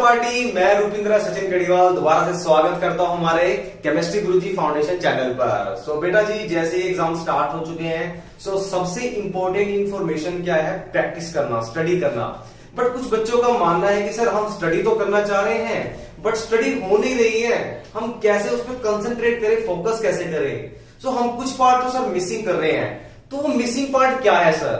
Party. मैं रूपिंद्रा सचिन कड़ीवाल दोबारा से स्वागत करता हूं हमारे केमिस्ट्री गुरुजी फाउंडेशन चैनल पर। सो बेटा जी, जैसे ही एग्जाम स्टार्ट हो चुके हैं, सो सबसे इंपॉर्टेंट इंफॉर्मेशन क्या है? प्रैक्टिस करना, स्टडी करना। बट कुछ बच्चों का मानना है कि सर हम स्टडी तो करना चाह रहे हैं बट स्टडी हो नहीं रही है, हम कैसे उस पर कंसंट्रेट करें, फोकस कैसे करें? सो हम कुछ पार्ट तो सर मिसिंग कर रहे हैं। तो वो मिसिंग पार्ट क्या है सर?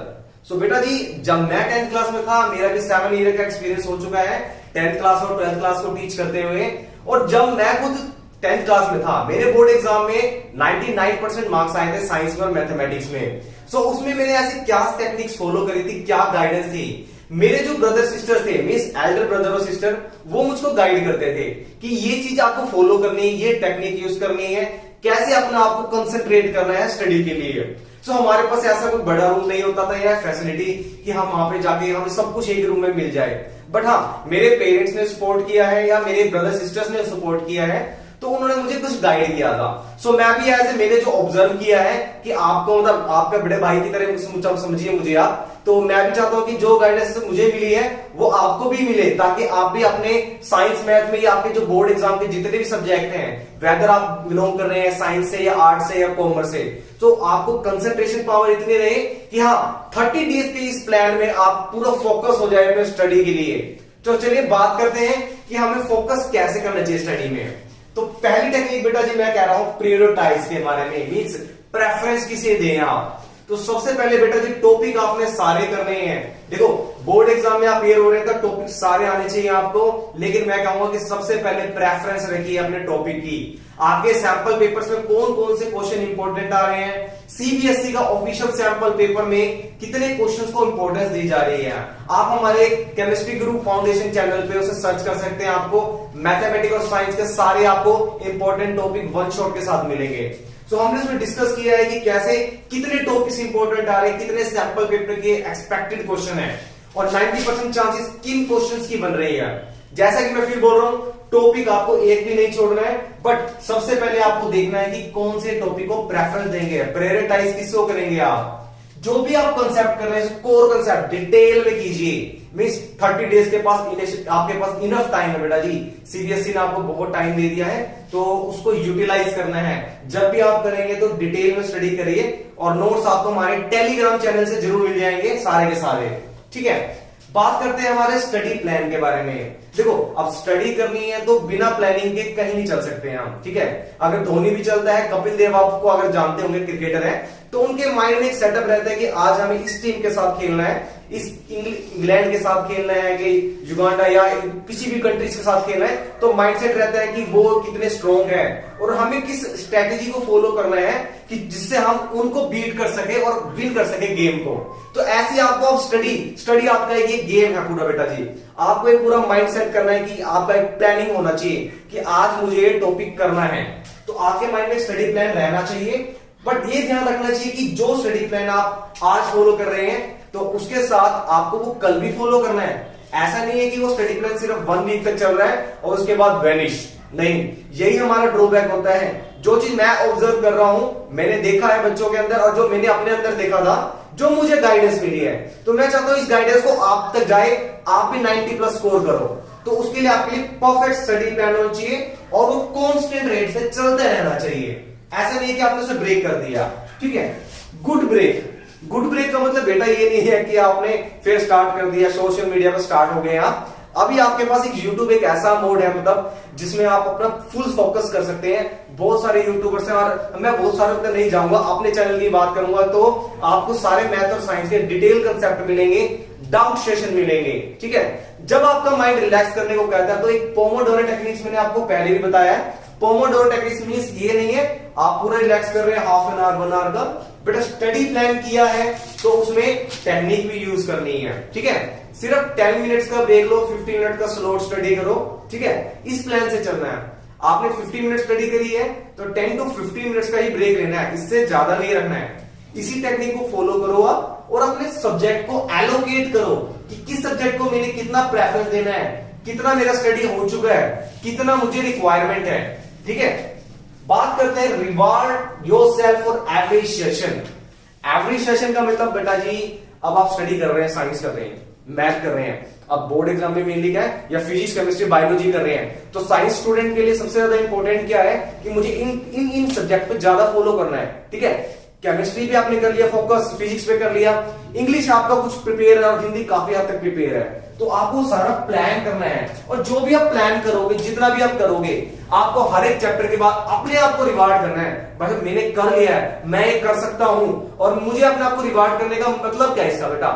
सो बेटा जी, जब मैं 10th क्लास में था, मेरा भी 7 ईयर का एक्सपीरियंस हो चुका है 10th क्लास और 12th क्लास को टीच करते हुए। और जब मैं खुद 10th क्लास में था, मेरे बोर्ड एग्जाम में 99% मार्क्स आए थे साइंस में और मैथमेटिक्स में। सो उसमें मैंने ऐसी क्या टेक्निक्स फॉलो करी थी, क्या गाइडेंस थी? मेरे जो ब्रदर सिस्टर थे, मींस एल्डर ब्रदर और सिस्टर, वो मुझको गाइड करते थे कि ये चीज आपको फॉलो करनी है, ये टेक्निक यूज करनी है, कैसे अपने आप को कंसंट्रेट करना है स्टडी के लिए। सो हमारे पास ऐसा कोई बड़ा रूम नहीं होता था या फैसिलिटी कि हम वहां पे जाके हमें सब कुछ एक रूम में मिल जाए। बट हाँ, मेरे पेरेंट्स ने सपोर्ट किया है या मेरे ब्रदर सिस्टर्स ने सपोर्ट किया है, तो उन्होंने मुझे कुछ गाइड किया था। सो मैं भी ऐसे मैंने जो ऑब्जर्व किया है कि आपको, मतलब आपके बड़े भाई की तरह समझिए मुझे आप, तो मैं भी चाहता हूं कि जो गाइडेंस मुझे मिली है वो आपको भी मिले, ताकि आप भी अपने साइंस मैथ में या आपके जो बोर्ड एग्जाम के जितने भी सब्जेक्ट हैं, वेदर आप बिलोंग कर रहे हैं साइंस से या आर्ट से या कॉमर्स से, तो आपको कंसंट्रेशन पावर इतनी रहे कि हाँ 30 डेज के इस प्लान में आप पूरा फोकस हो जाए अपने स्टडी के लिए। तो चलिए बात करते हैं कि हमें फोकस कैसे करना चाहिए स्टडी में। तो पहली टेक्निक बेटा जी मैं कह रहा हूं प्रायोरिटाइज के बारे में, मींस प्रेफरेंस किसे दें आप। तो सबसे पहले बेटा जी टॉपिक आपने सारे करने हैं। देखो बोर्ड एग्जाम में आप क्लियर हो रहे हैं तो टॉपिक सारे आने चाहिए आपको, लेकिन मैं कहूंगा कि सबसे पहले प्रेफरेंस रखिए अपने टॉपिक की। आपके सैंपल पेपर्स में कौन कौन से क्वेश्चन इंपॉर्टेंट आ रहे हैं, सीबीएसई का ऑफिशियल सैंपल पेपर में कितने क्वेश्चंस को इंपॉर्टेंस दी जा रही है, आप हमारे केमिस्ट्री गुरु फाउंडेशन चैनल पे उसे सर्च कर सकते हैं। आपको मैथमेटिक्स और साइंस के सारे आपको इंपॉर्टेंट टॉपिक वन शॉट के साथ मिलेंगे। तो हमने इसमें डिस्कस किया है कि कैसे कितने टॉपिक्स इंपॉर्टेंट आ रहे हैं, कितने सैंपल पेपर के एक्सपेक्टेड क्वेश्चन है और 90% चांसेस किन क्वेश्चंस की बन रही है। जैसा कि मैं फिर बोल रहा हूं, टॉपिक आपको एक भी नहीं छोड़ना है, बट सबसे पहले आपको देखना है कि कौन से टॉपिक को प्रेफरेंस देंगे, प्रायोरिटाइज किसको करेंगे आप। जो भी आप कंसेप्ट कर रहे हैं, कोर कंसेप्ट डिटेल में कीजिए। मींस 30 डेज के पास आपके पास इनफ टाइम है बेटा जी। सीबीएसई ने आपको बहुत टाइम दे दिया है, तो उसको यूटिलाइज करना है। जब भी आप करेंगे तो डिटेल में स्टडी करिए और नोट्स आपको हमारे टेलीग्राम चैनल से जरूर मिल जाएंगे सारे के सारे। ठीक है, बात करते हैं हमारे स्टडी प्लान के बारे में। देखो अब स्टडी करनी है तो बिना प्लानिंग के कहीं नहीं चल सकते हैं हम। ठीक है, अगर धोनी भी चलता है, कपिल देव आपको अगर जानते होंगे क्रिकेटर है, तो उनके माइंड में एक सेटअप रहता है कि आज हमें इस टीम के साथ खेलना है, इस इंग्लैंड के साथ खेलना है कि युगांडा या किसी भी कंट्रीज के साथ खेलना है। तो माइंडसेट रहता है कि वो कितने स्ट्रॉन्ग है और हमें किस स्ट्रेटेजी को फॉलो करना है कि जिससे हम उनको बीट कर सके और विन कर सके गेम को। तो ऐसे आपको अब स्टडी आपका एक गेम है पूरा बेटा जी। आपको एक पूरा माइंड सेट करना है कि आपका एक प्लानिंग होना चाहिए कि आज मुझे ये टॉपिक करना है, तो आपके माइंड में स्टडी प्लान रहना चाहिए। बट ये ध्यान रखना चाहिए कि जो स्टडी प्लान आप आज फॉलो कर रहे हैं तो उसके साथ आपको वो कल भी फॉलो करना है। ऐसा नहीं है कि वो स्टडी प्लान सिर्फ 1 वीक तक चल रहा है और उसके बाद वैनिश। नहीं, यही हमारा ड्रॉबैक होता है। जो चीज मैं ऑब्जर्व कर रहा हूं, मैंने देखा है बच्चों के अंदर और जो मैंने अपने अंदर देखा था, जो मुझे गाइडेंस मिली है, तो मैं चाहता हूं इस गाइडेंस को आप तक जाए, आप भी 90+ स्कोर करो। तो उसके लिए आपके लिए परफेक्ट स्टडी प्लान होना चाहिए और वो कांस्टेंट रेट से चलते रहना चाहिए। ऐसा नहीं है कि आपने उसे ब्रेक कर दिया। ठीक है, गुड ब्रेक का मतलब बेटा ये नहीं है कि आपने फिर स्टार्ट कर दिया, सोशल मीडिया पर स्टार्ट हो गए आप। अभी आपके पास एक यूट्यूब एक ऐसा मोड है, मतलब जिसमें आप अपना फुल फोकस कर सकते हैं। बहुत सारे यूट्यूबर्स हैं और मैं बहुत सारे तक नहीं जाऊंगा, अपने चैनल की बात करूंगा तो आपको सारे मैथ और साइंस के डिटेल कंसेप्ट मिलेंगे, डाउट सेशन मिलेंगे। ठीक है, जब आपका माइंड रिलैक्स करने को कहता है तो एक पोमोडोरो टेक्निक्स मैंने आपको पहले भी बताया है। पोमोडोरो टेक्निक्स मींस ये नहीं है आप पूरा रिलैक्स कर रहे हैं हाफ एन आवर 1 आवर का, बेटा स्टडी प्लान किया है तो उसमें टेक्निक भी यूज करनी है। ठीक है, सिर्फ 10 मिनट्स का ब्रेक लो, 15 मिनट का स्लो स्टडी करो। ठीक है, इस प्लान से चलना है। आपने 15 मिनट स्टडी करी है तो 10 to 15 मिनट्स का ही ब्रेक लेना है, इससे ज्यादा नहीं रखना है। इसी टेक्निक को फॉलो करो आप और अपने सब्जेक्ट को एलोकेट करो कि किस सब्जेक्ट को मैंने कितना प्रेफरेंस देना है, कितना मेरा स्टडी हो चुका है, कितना मुझे रिक्वायरमेंट है। ठीक है, बात करते हैं reward yourself for every session. Every session का मतलब बेटा जी, अब आप स्टडी कर रहे हैं, साइंस कर रहे हैं, मैथ कर रहे हैं, अब बोर्ड एग्जाम में मेनली क्या है, या फिजिक्स केमिस्ट्री बायोलॉजी कर रहे हैं, तो साइंस स्टूडेंट के लिए सबसे ज्यादा इंपॉर्टेंट क्या है कि मुझे इन सब्जेक्ट पे ज्यादा फॉलो करना है। ठीक है, केमिस्ट्री भी आपने कर लिया फोकस, फिजिक्स पे कर लिया, इंग्लिश आपका कुछ प्रिपेयर है और हिंदी काफी हद तक प्रिपेयर है, तो आपको सारा प्लान करना है। और जो भी आप प्लान करोगे, जितना भी आप करोगे, आपको हर एक चैप्टर के बाद अपने आप को रिवार्ड करना है। भाई मैंने कर लिया है, मैं ये कर सकता हूं, और मुझे अपने आप को रिवार्ड करने का मतलब क्या है इसका बेटा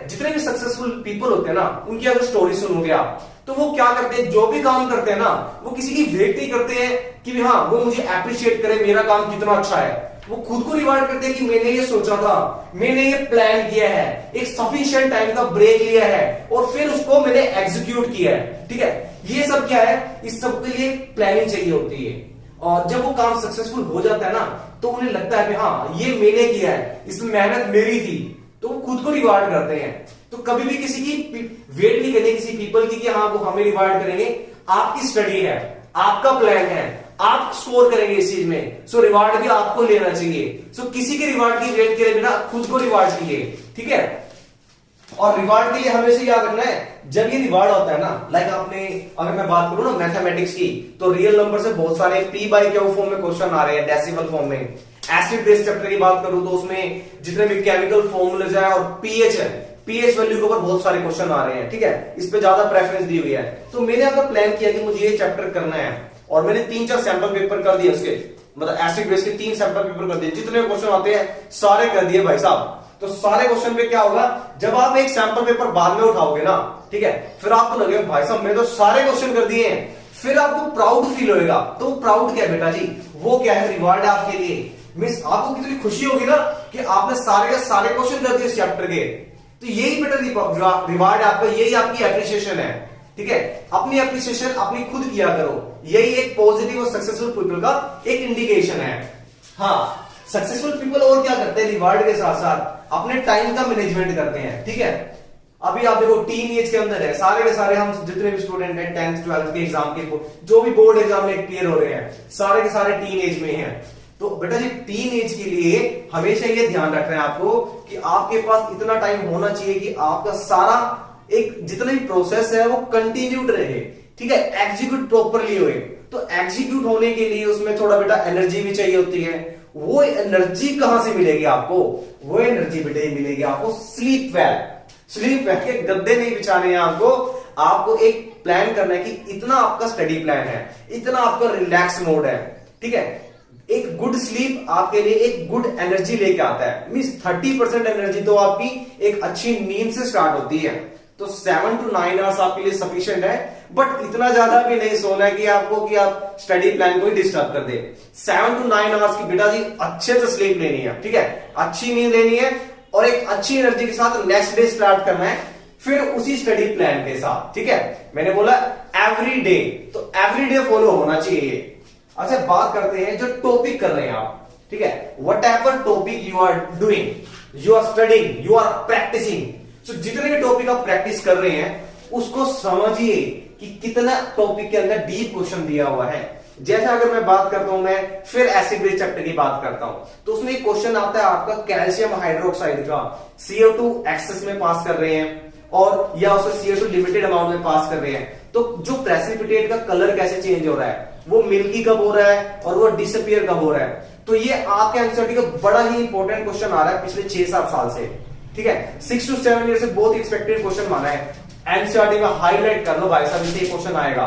जितने भी सक्सेसफुल पीपल होते हैं ना, उनकी अगर स्टोरी सुनोगे आप, तो वो क्या करते हैं, जो भी काम करते हैं ना, वो किसी की वेट नहीं करते हैं कि हाँ वो मुझे अप्रिशिएट करे, मेरा काम कितना अच्छा है। वो खुद को रिवार्ड करते हैं कि मैंने ये सोचा था, मैंने ये प्लान किया है, एक सफिशिएंट टाइम का ब्रेक लिया है और फिर उसको मैंने एग्जीक्यूट किया है। ठीक है, ये सब क्या है, इस सब के लिए प्लानिंग चाहिए होती है। और जब वो काम सक्सेसफुल हो जाता है ना, तो उन्हें लगता है कि हाँ ये मैंने किया है, इसमें मेहनत मेरी थी, तो वो खुद को रिवार्ड करते हैं। तो कभी भी किसी की वेट नहीं करनी, किसी पीपल की कि हाँ वो हमें रिवार्ड करेंगे। आपकी स्टडी है, आपका प्लान है, आप स्कोर करेंगे इस चीज में, सो रिवार्ड भी आपको लेना चाहिए। सो किसी के रिवार्ड की वेट करे बिना खुद को रिवार्ड कीजिए। ठीक है, और रिवार्ड के लिए हमेशा याद रखना है, जब ये रिवार्ड होता है ना, लाइक आपने अगर मैं बात करूं ना मैथमेटिक्स की, तो रियल नंबर से बहुत सारे P/Q फॉर्म में क्वेश्चन आ रहे हैं, डेसिमल फॉर्म में। एसिड बेस चैप्टर की बात करूं तो उसमें जितने भी केमिकल फॉर्मूलेज है और पीएच है, पीएच वैल्यू के ऊपर बहुत सारे क्वेश्चन आ रहे हैं। ठीक है, इस पे ज्यादा प्रेफरेंस दी हुई है। तो मैंने अगर प्लान किया कि मुझे ये चैप्टर करना है, और मैंने 3-4 सैंपल पेपर कर दिए उसके, मतलब एसिड बेस के 3 सैंपल पेपर कर दिए, जितने क्वेश्चन आते हैं सारे कर दिए भाई साहब। तो सारे क्वेश्चन पे क्या होगा, जब आप एक सैंपल पेपर बाद में उठाओगे ना, ठीक है, फिर आपको लगेगा भाई साहब मैं तो सारे क्वेश्चन कर दिए हैं, फिर आपको प्राउड फील होगा। तो प्राउड क्या है बेटा जी, वो क्या है, रिवार्ड है आपके लिए। मींस आपको कितनी खुशी होगी ना कि आपने सारे के सारे क्वेश्चन कर दिए इस चैप्टर के। तो यही बेटा रिवार्ड है आपका, यही आपकी एप्रिसिएशन है। ठीक है, अपनी एप्रिसिएशन अपनी खुद किया करो, यही एक पॉजिटिव और सक्सेसफुल पीपल का एक इंडिकेशन है। हाँ, सक्सेसफुल पीपल और क्या करते हैं, रिवार्ड के साथ साथ अपने टाइम का मैनेजमेंट करते हैं। ठीक है, अभी आप देखो टीन एज के अंदर है, सारे के सारे हम जितने भी स्टूडेंट हैं 10th 12th के एग्जाम के, जो भी बोर्ड एग्जाम में क्लियर हो रहे हैं, सारे के सारे टीन एज में हैं। तो बेटा जी टीन एज के लिए हमेशा ये ध्यान रखना है आपको कि आपके पास इतना टाइम होना चाहिए कि आपका सारा एक जितना भी प्रोसेस है वो कंटिन्यूड रहे। ठीक है, एग्जीक्यूट प्रॉपरली हुए। तो एग्जीक्यूट होने के लिए उसमें थोड़ा बेटा एनर्जी भी चाहिए होती है। वो एनर्जी कहां से मिलेगी आपको, वो एनर्जी बेटा मिलेगी आपको स्लीप वेल। स्लीप वेल के गद्दे नहीं बिछाने हैं आपको एक प्लान करना है कि इतना आपका स्टडी प्लान है, इतना आपका रिलैक्स मोड है। ठीक है, एक गुड स्लीप आपके लिए एक गुड एनर्जी लेके आता है। मींस 30% एनर्जी तो आपकी एक अच्छी नींद से स्टार्ट होती है। तो 7 to 9 आवर्स आपके लिए सफिशिएंट है, बट इतना ज्यादा भी नहीं सोना है कि आप स्टडी प्लान को ही डिस्टर्ब कर दे। 7 to 9 आवर्स की बेटा जी अच्छे से स्लीप लेनी है। ठीक है, अच्छी नींद लेनी है और एक अच्छी एनर्जी के साथ नेक्स्ट डे स्टार्ट करना है, फिर उसी स्टडी प्लान के साथ। ठीक है, मैंने बोला एवरी डे, तो एवरी डे फॉलो होना चाहिए। अच्छा, बात करते हैं जो टॉपिक कर रहे हैं आप। ठीक है, whatever topic you are doing, you are studying, you are practising, तो जितने भी टॉपिक आप प्रैक्टिस कर रहे हैं उसको समझिए कि कितना टॉपिक के अंदर डीप क्वेश्चन दिया हुआ है। जैसा अगर मैं बात करता हूं, मैं फिर एसिड बेस चैप्टर की बात करता हूं, तो उसमें एक क्वेश्चन आता है आपका कैल्शियम हाइड्रोक्साइड का, CO2 एक्सेस में पास कर रहे हैं और या उसे CO2 लिमिटेड अमाउंट में पास कर रहे हैं, तो जो प्रेसिपिटेट का कलर कैसे चेंज हो रहा है, वो मिल्की कब हो रहा है और वो डिसअपियर कब हो रहा है। तो ये आपके एनसीईआरटी का बड़ा ही इंपॉर्टेंट क्वेश्चन आ रहा है पिछले 6-7 साल से। ठीक है, 6 to 7 ईयर से बहुत एक्सपेक्टेड क्वेश्चन माना है। एनसीईआरटी में हाईलाइट कर लो भाई साहब, इसे क्वेश्चन आएगा।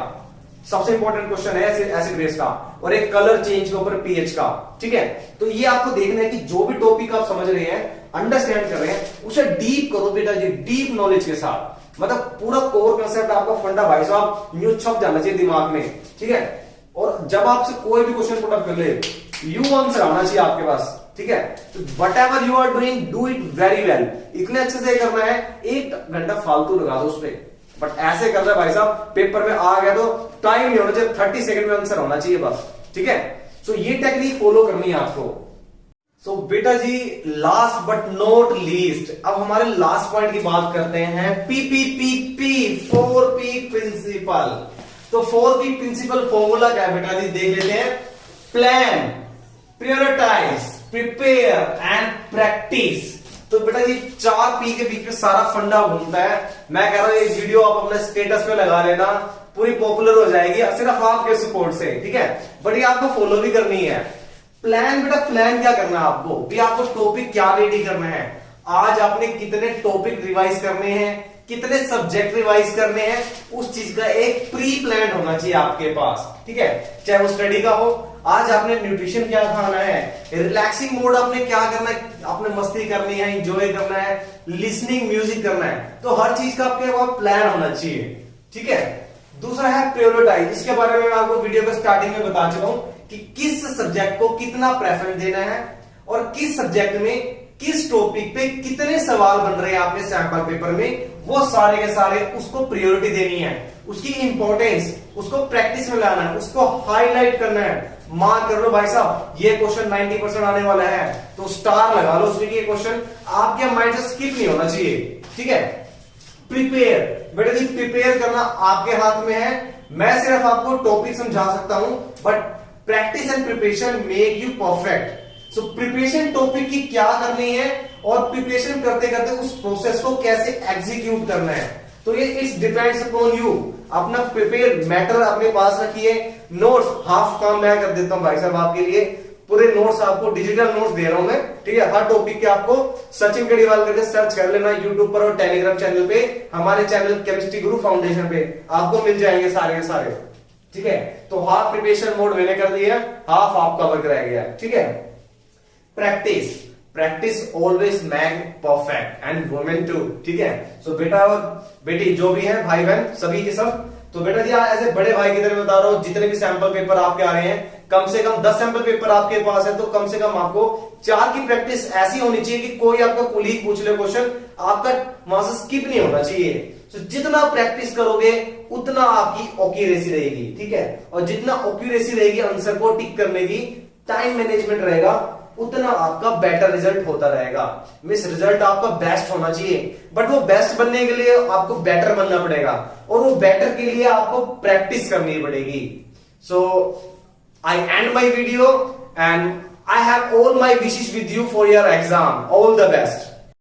सबसे इंपॉर्टेंट क्वेश्चन है एसिड बेस का और एक कलर चेंज के ऊपर पीएच का। ठीक है, तो ये आपको देखना है कि जो भी टॉपिक आप समझ रहे हैं, अंडरस्टैंड कर रहे हैं, उसे डीप करो बेटा जी, डीप नॉलेज के साथ। मतलब पूरा कोर कंसेप्ट आपका फंडा भाई साहब न्यू छप जाना चाहिए दिमाग में। ठीक है, और जब आपसे कोई भी क्वेश्चन पुट अप कर ले, यू आंसर आना चाहिए आपके पास। ठीक है, तो whatever you are doing, do it very well. इतने अच्छे से करना है, 1 घंटा फालतू लगा दो उस पर, बट ऐसे करना है भाई साहब, पेपर में आ गया तो टाइम नहीं होना चाहिए, 30 सेकंड में आंसर होना चाहिए बस। ठीक है, सो ये टेक्निक फॉलो करनी है आपको। सो बेटा जी लास्ट बट नॉट लीस्ट, अब हमारे लास्ट पॉइंट की बात करते हैं, PPPP, 4P प्रिंसिपल। तो 4P प्रिंसिपल फॉर्मूला क्या है बेटा जी, देख लेते हैं। Plan, prioritise, prepare and practice. तो बेटा ये 4P के बीच में सारा फंडा घूमता है। मैं कह रहा हूं ये वीडियो आप अपने स्टेटस पे लगा लेना, पूरी पॉपुलर हो जाएगी सिर्फ आपके सपोर्ट से, ठीक है। बट ये आपको फॉलो भी करनी है। प्लान बेटा, प्लान क्या करना है आपको भी, आपको टॉपिक क्या रेडी करना है, आज आपने कितने टॉपिक रिवाइज करने हैं, कितने सब्जेक्ट रिवाइज करने हैं, उस चीज का एक प्री प्लान होना चाहिए आपके पास, ठीक है। चाहे वो स्टडी का हो, आज आपने न्यूट्रिशन क्या खाना है, रिलैक्सिंग मोड आपने क्या करना है, आपने मस्ती करनी है, एंजॉय करना है, लिसनिंग म्यूजिक करना है, तो हर चीज का आपके पास प्लान होना चाहिए, ठीक है। दूसरा है प्रायोरिटाइज। इसके बारे में मैं आपको वीडियो के स्टार्टिंग में बता चुका हूं कि किस सब्जेक्ट को कितना प्रेफरेंस देना है और किस सब्जेक्ट में किस टॉपिक पे कितने सवाल बन रहे हैं आपके सैंपल पेपर में, वो सारे के सारे उसको प्रायोरिटी देनी है, उसकी इंपॉर्टेंस उसको प्रैक्टिस में लाना है, उसको हाईलाइट करना है। मार्क कर लो भाई साहब, ये क्वेश्चन 90% आने वाला है तो स्टार लगा लो उसमें, ये क्वेश्चन आपके माइंड से स्किप नहीं होना चाहिए, ठीक है। प्रिपेयर बेटा जी, प्रिपेयर करना आपके हाथ में है। मैं सिर्फ आपको टॉपिक समझा सकता हूं, but practice and preparation make you perfect. So preparation topic की क्या करनी है और प्रिपरेशन करते करते उस प्रोसेस को कैसे एग्जीक्यूट करना है, तो ये इट्स डिपेंड्स अपॉन यू। अपना प्रिपेयर मैटर अपने पास रखिए। नोट्स हाफ काम मैं कर देता हूं भाई साहब आपके लिए, पूरे नोट्स आपको डिजिटल नोट्स दे रहा हूं मैं, ठीक है। हर टॉपिक के आपको सचिन कड़ीवाल करके सर्च कर लेना यूट्यूब पर और टेलीग्राम चैनल पे, हमारे चैनल केमिस्ट्री गुरु फाउंडेशन पे आपको मिल जाएंगे सारे के सारे, ठीक है। तो हाफ प्रिपरेशन मोड मैंने कर दिया, हाफ आपका वर्क रह गया, ठीक है। Practice always make perfect and women too, ठीक है। सो बेटा और बेटी जो भी है, भाई बहन सभी के सब, तो बेटा जी ऐसे बड़े भाई की तरह बता रहा हूं, जितने भी सैंपल पेपर आपके आ रहे हैं, कम से कम 10 सैंपल पेपर आपके पास है, तो कम से कम आपको 4 की प्रैक्टिस ऐसी होनी चाहिए कि कोई आपका कुलीग पूछ ले क्वेश्चन, आपका वहां से स्किप नहीं होना चाहिए। तो जितना प्रैक्टिस करोगे उतना आपकी ऑक्यूरेसी रहेगी, ठीक है। और जितना ऑक्यूरेसी रहेगी आंसर को टिक करने की, टाइम मैनेजमेंट रहेगा, उतना आपका बेटर रिजल्ट होता रहेगा। मिस रिजल्ट आपका बेस्ट होना चाहिए, बट वो बेस्ट बनने के लिए आपको बेटर बनना पड़ेगा, और वो बेटर के लिए आपको प्रैक्टिस करनी पड़ेगी। सो I end my video and I have all my wishes with you for your exam. All the best.